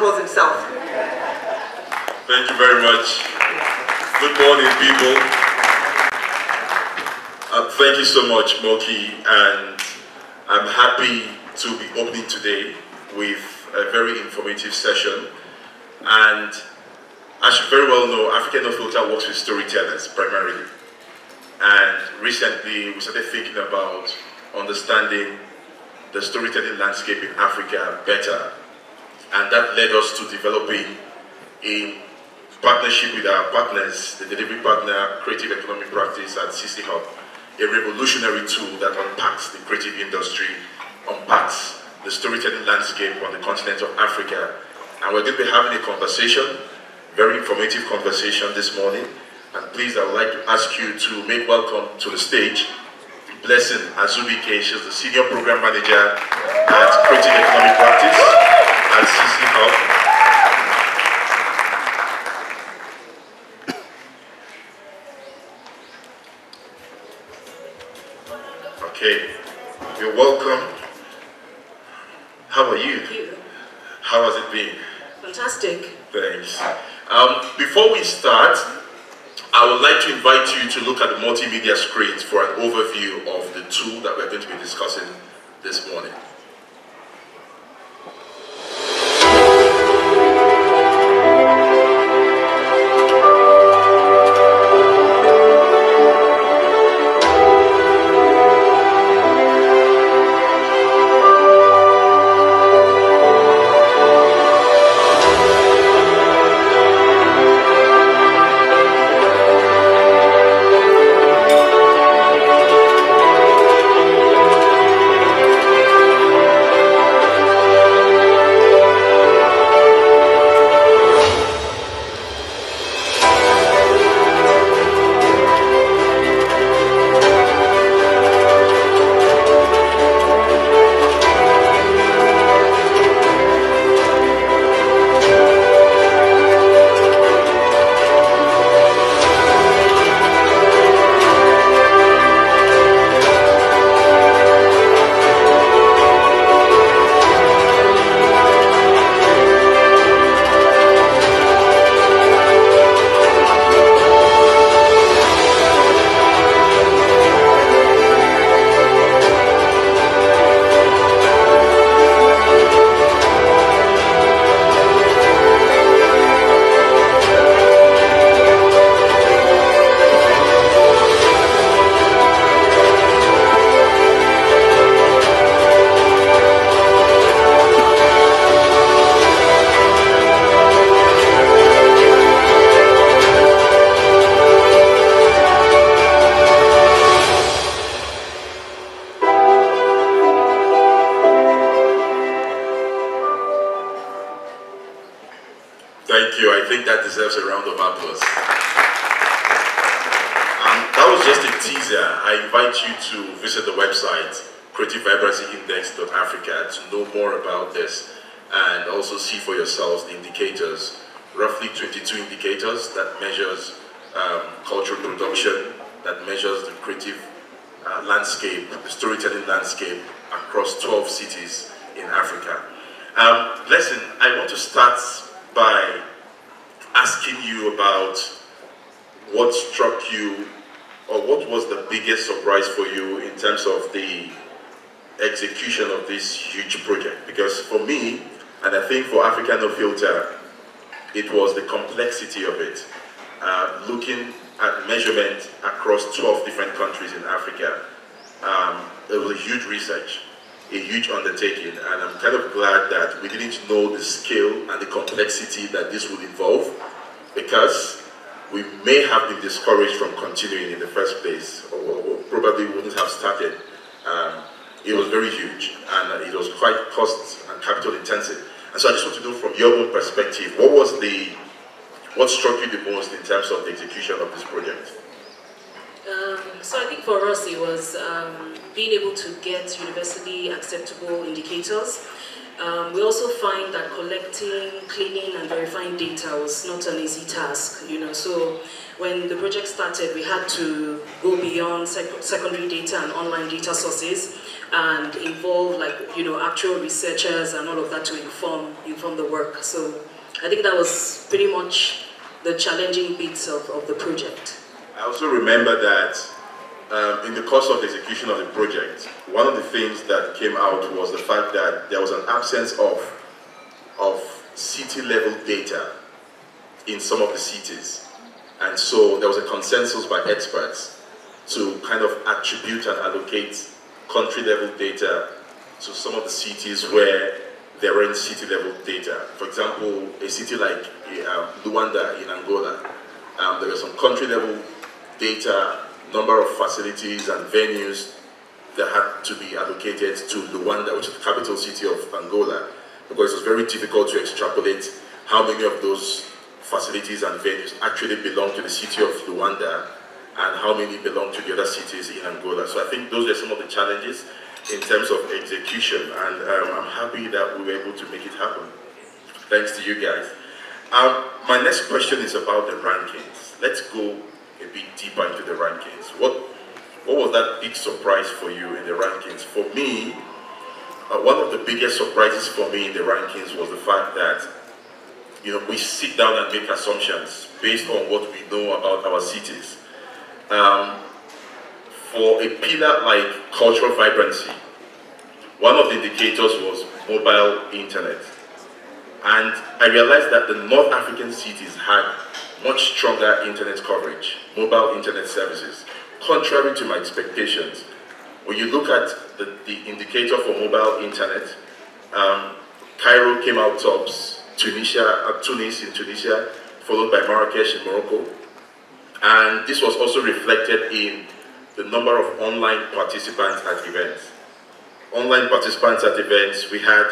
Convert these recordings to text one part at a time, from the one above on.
calls himself. Thank you very much. Good morning, people. Thank you so much, Moki, and I'm happy to be opening today with a very informative session. And as you very well know, Africa No Filter works with storytellers primarily. And recently, we started thinking about understanding the storytelling landscape in Africa better. And that led us to developing, in partnership with our partners, the delivery partner, Creative Economic Practice at CC Hub, a revolutionary tool that unpacks the creative industry, unpacks the storytelling landscape on the continent of Africa. And we're going to be having a conversation, very informative conversation this morning. And please, I would like to ask you to make welcome to the stage Blessing Azubike. She's the Senior Program Manager at Creative Economic Practice at CC Hub. Okay, you're welcome. How are you? Thank you. How has it been? Fantastic. Thanks. Before we start, I would like to invite you to look at the multimedia screens for an overview of the tool that we're going to be discussing this morning. Deserves a round of applause. That was just a teaser. I invite you to visit the website creativevibrancyindex.africa to know more about this and also see for yourselves the indicators, roughly 22 indicators that measures cultural production, that measures the creative landscape, the storytelling landscape across 12 cities in Africa. Blessing, I want to start by asking you about what struck you, or what was the biggest surprise for you in terms of the execution of this huge project. Because for me, and I think for Africa No Filter, it was the complexity of it. Looking at measurement across 12 different countries in Africa, it was a huge research, a huge undertaking, and I'm kind of glad that we didn't know the scale and the complexity that this would involve, because we may have been discouraged from continuing in the first place, or probably wouldn't have started. It was very huge, and it was quite cost and capital intensive. And so I just want to know from your own perspective, what struck you the most in terms of the execution of this project? So I think for us it was being able to get universally acceptable indicators. We also find that collecting, cleaning and verifying data was not an easy task, so when the project started we had to go beyond secondary data and online data sources. and involve actual researchers and all of that to inform the work. So I think that was pretty much the challenging bits of the project. I also remember that in the course of the execution of the project, one of the things that came out was the fact that there was an absence of city-level data in some of the cities. And so there was a consensus by experts to kind of attribute and allocate country-level data to some of the cities where there weren't city-level data. For example, a city like Luanda in Angola, there was some country-level data, number of facilities and venues that had to be allocated to Luanda, which is the capital city of Angola, because it was very difficult to extrapolate how many of those facilities and venues actually belong to the city of Luanda and how many belong to the other cities in Angola. So I think those are some of the challenges in terms of execution, and I'm happy that we were able to make it happen. Thanks to you guys. My next question is about the rankings. Let's go a bit deeper into the rankings. What was that big surprise for you in the rankings? For me, one of the biggest surprises for me in the rankings was the fact that we sit down and make assumptions based on what we know about our cities. For a pillar like cultural vibrancy, one of the indicators was mobile internet. And I realized that the North African cities had much stronger internet coverage, mobile internet services, contrary to my expectations. When you look at the indicator for mobile internet, Cairo came out tops, Tunis in Tunisia, followed by Marrakesh in Morocco. And this was also reflected in the number of online participants at events. Online participants at events, we had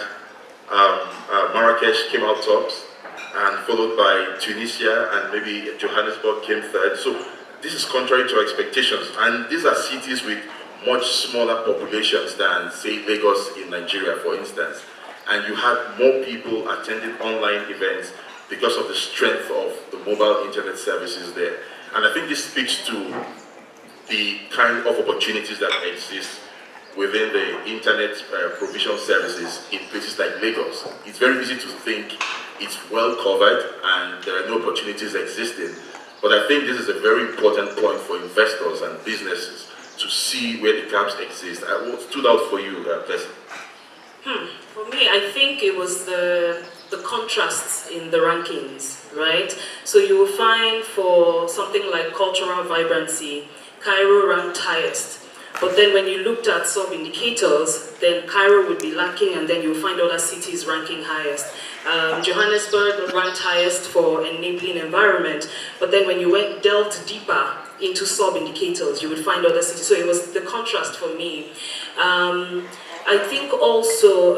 Marrakesh came out tops, and followed by Tunisia, and maybe Johannesburg came third. So this is contrary to expectations. And these are cities with much smaller populations than, say, Lagos in Nigeria, for instance. And you had more people attending online events because of the strength of the mobile internet services there. And I think this speaks to the kind of opportunities that exist within the internet provision services in places like Lagos. It's very easy to think it's well covered and there are no opportunities existing. But I think this is a very important point for investors and businesses to see where the gaps exist. What stood out for you, Blessing? For me, I think it was the contrasts in the rankings, right? So you will find for something like cultural vibrancy, Cairo ranked highest. But then when you looked at sub-indicators, then Cairo would be lacking, and then you'll find other cities ranking highest. Johannesburg ranked highest for enabling environment, but then when you delved deeper into sub-indicators, you would find other cities. So it was the contrast for me. I think also,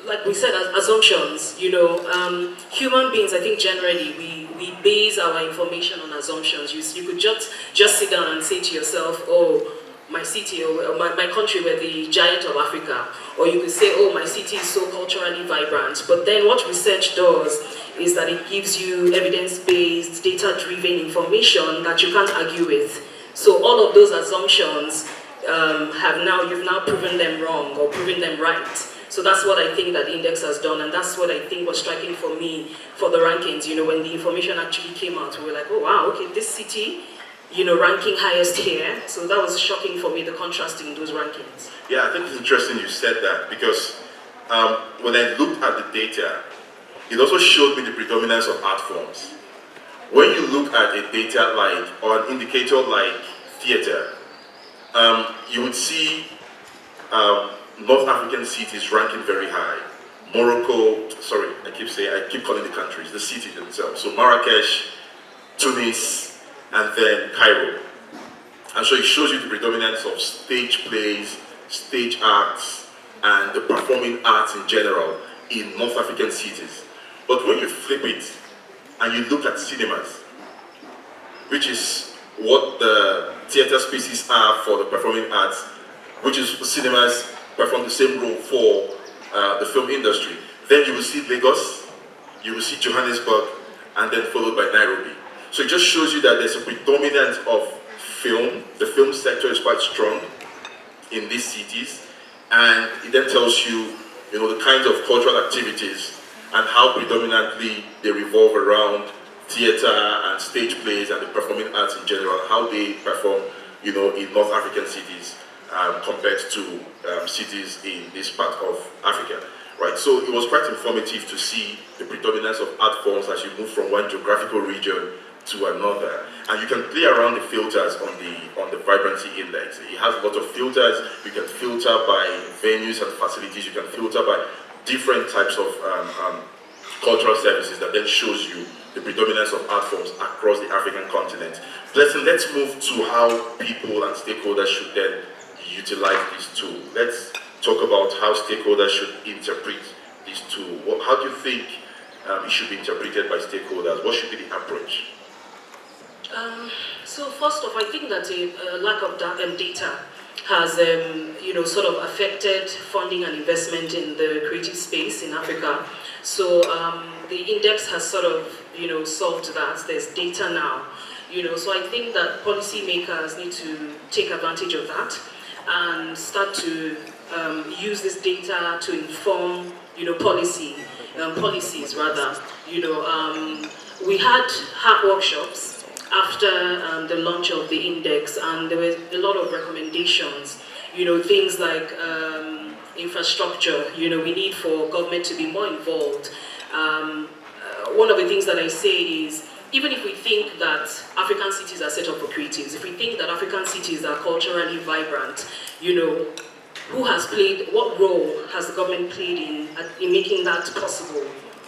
like we said, assumptions, human beings, I think generally, we base our information on assumptions. You could just sit down and say to yourself, oh, my city or my country were the giant of Africa. Or you could say, oh, my city is so culturally vibrant. But then what research does is that it gives you evidence-based, data-driven information that you can't argue with. So all of those assumptions you've now proven them wrong or proven them right. So that's what I think that the index has done, and that's what I think was striking for me for the rankings. When the information actually came out, we were like, oh wow, okay, this city, ranking highest here. So that was shocking for me, the contrast in those rankings. Yeah, I think it's interesting you said that, because when I looked at the data, it also showed me the predominance of art forms. When you look at a data or an indicator like theater, you would see North African cities ranking very high. Morocco, sorry, I keep calling the countries, the cities themselves. So Marrakesh, Tunis, and then Cairo. And so it shows you the predominance of stage plays, stage acts, and the performing arts in general in North African cities. But when you flip it and you look at cinemas, which is what the theater spaces are for the performing arts, which is cinemas perform the same role for the film industry, then you will see Lagos, you will see Johannesburg, and then followed by Nairobi. So it just shows you that there's a predominance of film. The film sector is quite strong in these cities. And it then tells you, the kinds of cultural activities and how predominantly they revolve around theater and stage plays and the performing arts in general, how they perform, in North African cities compared to cities in this part of Africa, right? So it was quite informative to see the predominance of art forms as you move from one geographical region to another. And you can play around the filters on the vibrancy index. It has a lot of filters. You can filter by venues and facilities. You can filter by different types of cultural services that then shows you the predominance of art forms across the African continent. Let's move to how people and stakeholders should then utilize this tool. Let's talk about how stakeholders should interpret this tool. How do you think it should be interpreted by stakeholders? What should be the approach? So first off, I think that a lack of data has, sort of affected funding and investment in the creative space in Africa. So the index has sort of, solved that. There's data now, So I think that policymakers need to take advantage of that and start to use this data to inform, policies rather. We had workshops after the launch of the index, and there were a lot of recommendations, things like infrastructure, we need for government to be more involved. One of the things that I say is, even if we think that African cities are set up for creatives, if we think that African cities are culturally vibrant, what role has the government played in making that possible?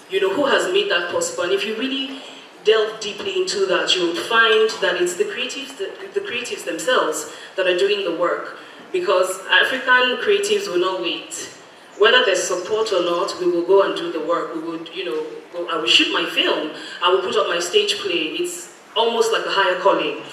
Who has made that possible? And if you really delve deeply into that, you will find that it's the creatives themselves that are doing the work. Because African creatives will not wait. Whether there's support or not, we will go and do the work. We would, I will shoot my film, I will put up my stage play. It's almost like a higher calling.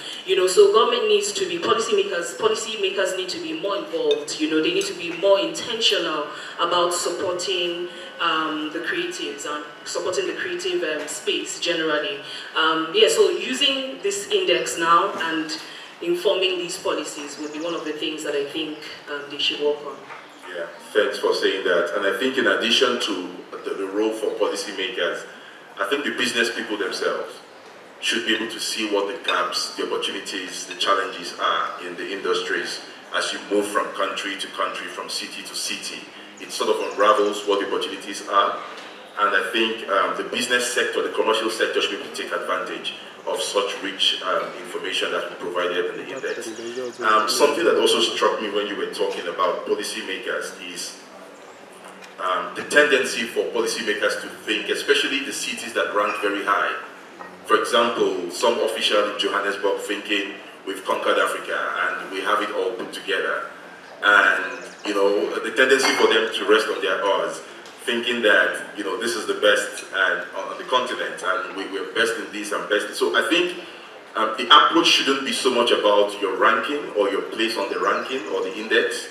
So government needs to be, policymakers need to be more involved. They need to be more intentional about supporting the creatives and supporting the creative space generally. So using this index now and informing these policies would be one of the things that I think they should work on. Yeah, thanks for saying that. And I think in addition to the role for policymakers, I think the business people themselves should be able to see what the gaps, the opportunities, the challenges are in the industries as you move from country to country, from city to city. It sort of unravels what the opportunities are. And I think the business sector, the commercial sector should be able to take advantage of such rich information that we provided in the index. Something that also struck me when you were talking about policymakers is the tendency for policymakers to think, especially the cities that rank very high. For example, some official in Johannesburg thinking we've conquered Africa and we have it all put together. And, the tendency for them to rest on their oars, thinking that, this is the best on the continent and we're best in this and best. So I think the approach shouldn't be so much about your ranking or your place on the ranking or the index.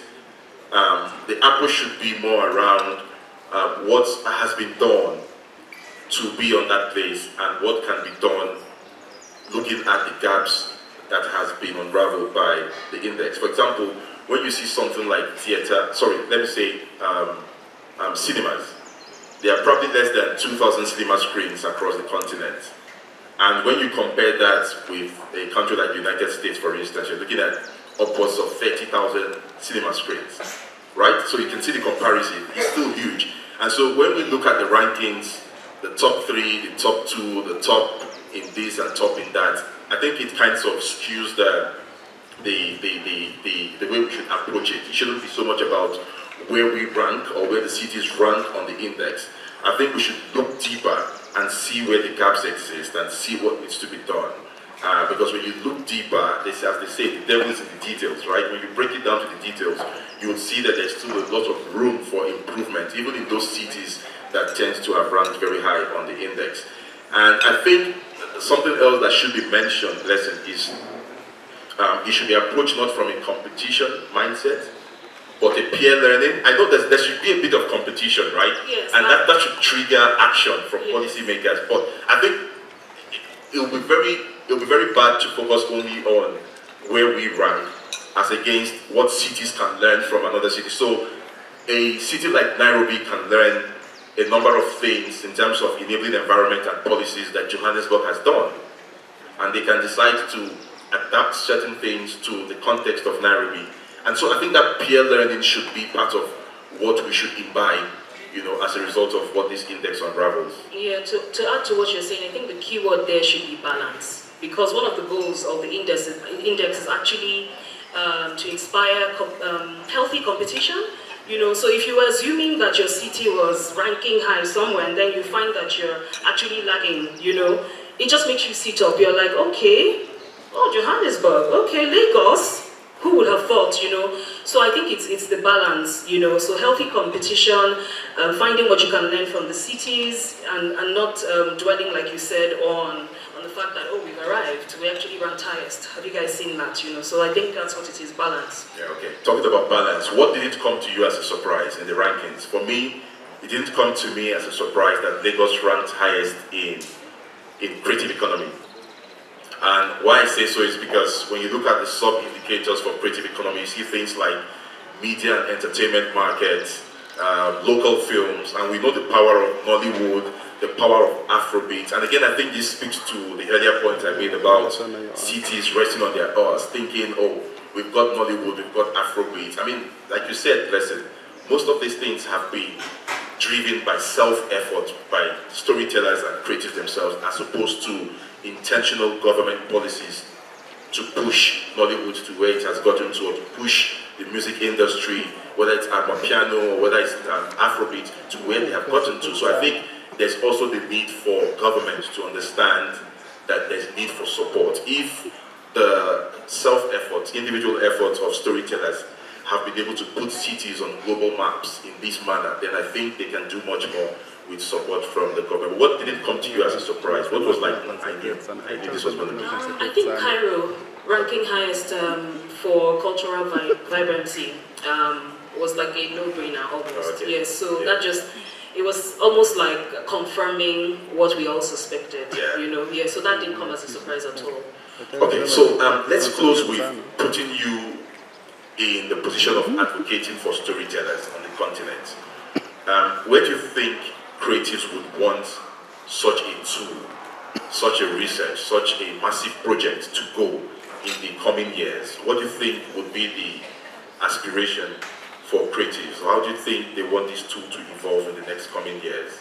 The approach should be more around what has been done to be on that place and what can be done looking at the gaps that has been unraveled by the index. For example, when you see something like cinemas, there are probably less than 2,000 cinema screens across the continent. And when you compare that with a country like the United States, for instance, you're looking at upwards of 30,000 cinema screens, right? So you can see the comparison, it's still huge. And so when we look at the rankings, the top 3, the top 2, the top in this and top in that, I think it kind of skews the way we should approach it. It shouldn't be so much about where we rank or where the cities rank on the index. I think we should look deeper and see where the gaps exist and see what needs to be done. Because when you look deeper, as they say, the devil is in the details, right? When you break it down to the details, you will see that there's still a lot of room for improvement, even in those cities that tend to have ranked very high on the index. And I think something else that should be mentioned, lesson, is it should be approached not from a competition mindset, but a peer learning. I know there should be a bit of competition, right? Yes, and that should trigger action from policymakers. But I think it will be very bad to focus only on where we rank as against what cities can learn from another city. So a city like Nairobi can learn a number of things in terms of enabling environment and policies that Johannesburg has done. And they can decide to adapt certain things to the context of Nairobi. And so I think that peer learning should be part of what we should imbibe, you know, as a result of what this index unravels. Yeah, to add to what you're saying, I think the key word there should be balance. Because one of the goals of the index is actually to inspire healthy competition. You know, so if you were assuming that your city was ranking high somewhere and then you find that you're actually lagging, you know, it just makes you sit up. You're like, okay, oh, Johannesburg, okay, Lagos, who would have thought, you know? So I think it's the balance, you know, so healthy competition, finding what you can learn from the cities and not dwelling, like you said, on the fact that, oh, we've arrived, we actually ranked highest. Have you guys seen that, you know? So I think that's what it is, balance. Yeah, okay. Talking about balance, what did it come to you as a surprise in the rankings? For me, it didn't come to me as a surprise that Lagos ranked highest in creative economy. And why I say so is because when you look at the sub-indicators for creative economy, you see things like media and entertainment markets, local films, and we know the power of Nollywood, the power of Afrobeat. And again, I think this speaks to the earlier point I made about cities resting on their oars, thinking, oh, we've got Nollywood, we've got Afrobeat. I mean, like you said, listen, most of these things have been driven by self-effort, by storytellers and creatives themselves, as opposed to intentional government policies to push Nollywood to where it has gotten to, or to push the music industry, whether it's Amapiano or whether it's Afrobeat, to where they have gotten to. So I think there's also the need for government to understand that there's need for support. If the self-effort, individual efforts of storytellers have been able to put cities on global maps in this manner, then I think they can do much more with support from the government. What did it come to you as a surprise? What was like, I knew this was going to be. I think Cairo, ranking highest for cultural vibrancy, was like a no-brainer almost. Okay. Yes, so that just, it was almost like confirming what we all suspected, you know. Yeah, so that didn't come as a surprise at all. Okay, so let's close with putting you in the position of advocating for storytellers on the continent. Where do you think creatives would want such a tool, such a research, such a massive project to go in the coming years? What do you think would be the aspiration for creatives? How do you think they want this tool to evolve in the next coming years?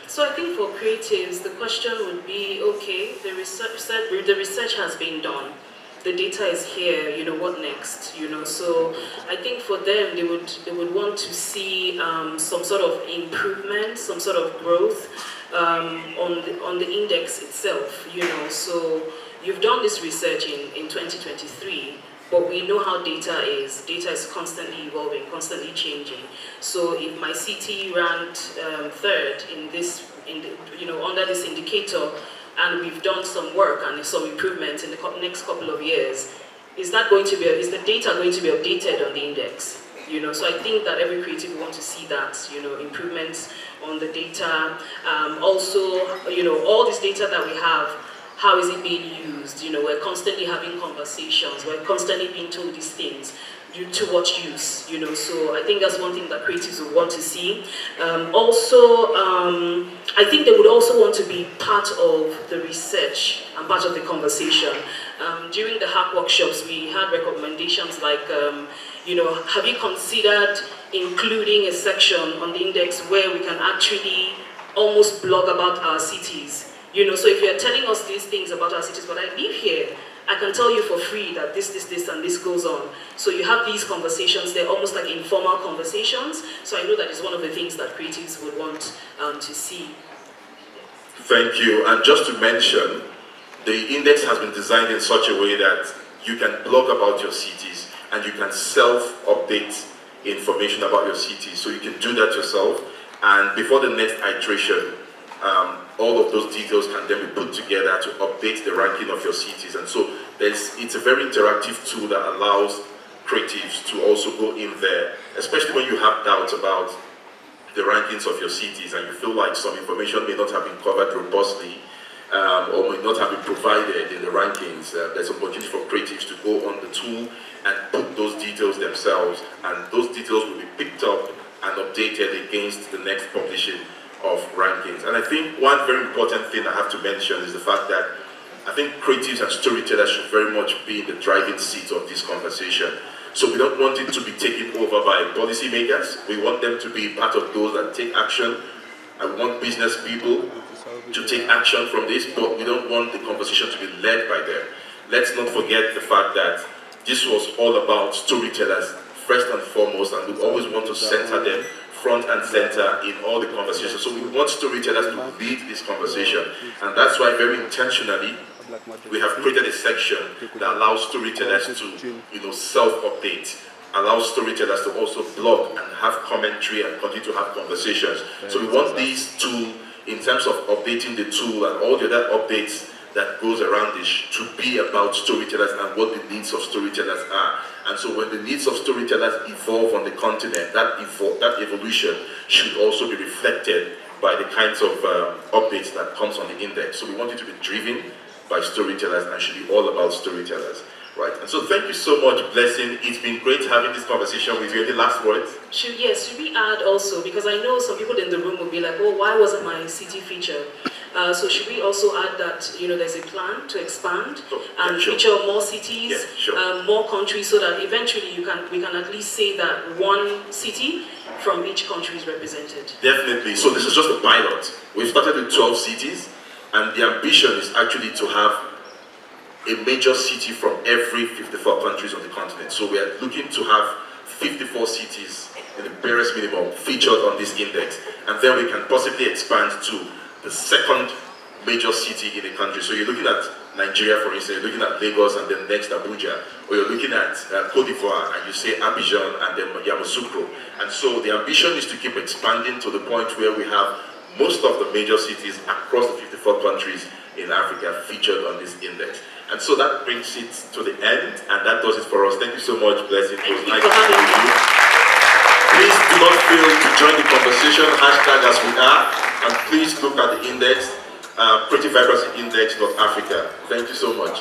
So I think for creatives, the question would be, okay, the research has been done. The data is here, you know, what next, you know? So I think for them, they would want to see some sort of improvement, some sort of growth on the index itself, you know? So you've done this research in 2023, but we know how data is. Data is constantly evolving, constantly changing. So if my city ranked third under this indicator, and we've done some work and some improvements in the next couple of years, is the data going to be updated on the index? You know, so I think that every creative wants to see that, you know, improvements on the data. Also, you know, all this data that we have, how is it being used? You know, we're constantly having conversations, we're constantly being told these things. To what use, you know, so I think that's one thing that creatives would want to see. I think they would also want to be part of the research and part of the conversation. During the hack workshops, we had recommendations like, you know, have you considered including a section on the index where we can actually almost blog about our cities? You know, so if you're telling us these things about our cities, but I live here, I can tell you for free that this, and this goes on. So you have these conversations, they're almost like informal conversations. So I know that is one of the things that creatives would want to see. Thank you. And just to mention, the index has been designed in such a way that you can blog about your cities and you can self-update information about your cities. So you can do that yourself. And before the next iteration, all of those details can then be put together to update the ranking of your cities. And so it's a very interactive tool that allows creatives to also go in there, especially when you have doubts about the rankings of your cities and you feel like some information may not have been covered robustly. or may not have been provided in the rankings, there's opportunity for creatives to go on the tool and put those details themselves, and those details will be picked up and updated against the next publishing of rankings. And I think one very important thing I have to mention is the fact that I think creatives and storytellers should very much be in the driving seat of this conversation. So we don't want it to be taken over by policymakers. We want them to be part of those that take action. I want business people to take action from this, but we don't want the conversation to be led by them. Let's not forget the fact that this was all about storytellers first and foremost, and we always want to center them front and center in all the conversations. So we want storytellers to lead this conversation, and that's why very intentionally we have created a section that allows storytellers to self-update, allows storytellers to also blog and have commentary and continue to have conversations. So we want these two, in terms of updating the tool and all the other updates that goes around this, to be about storytellers and what the needs of storytellers are. And so when the needs of storytellers evolve on the continent, that evolution should also be reflected by the kinds of updates that comes on the index. So we want it to be driven by storytellers and should be all about storytellers. Right, and so thank you so much, Blessing. It's been great having this conversation with you. Any last words? Should we add also, because I know some people in the room will be like, oh, why wasn't my city featured? So should we also add that there's a plan to expand and feature more cities, more countries, so that eventually we can at least say that one city from each country is represented? Definitely. So this is just a pilot. We've started with 12 cities, and the ambition is actually to have a major city from every 54 countries on the continent. So we are looking to have 54 cities in the barest minimum featured on this index, and then we can possibly expand to the second major city in the country. So you're looking at Nigeria, for instance, you're looking at Lagos and then next Abuja, or you're looking at Cote d'Ivoire and you say Abidjan and then Yamoussoukro. And so the ambition is to keep expanding to the point where we have most of the major cities across the 54 countries in Africa featured on this index. And so that brings it to the end, and that does it for us. Thank you so much, Blessing. It was nice to meet you. Please do not fail to join the conversation, #AsWeAre, and please look at the index, Creative Vibrancy Index.Africa. Thank you so much.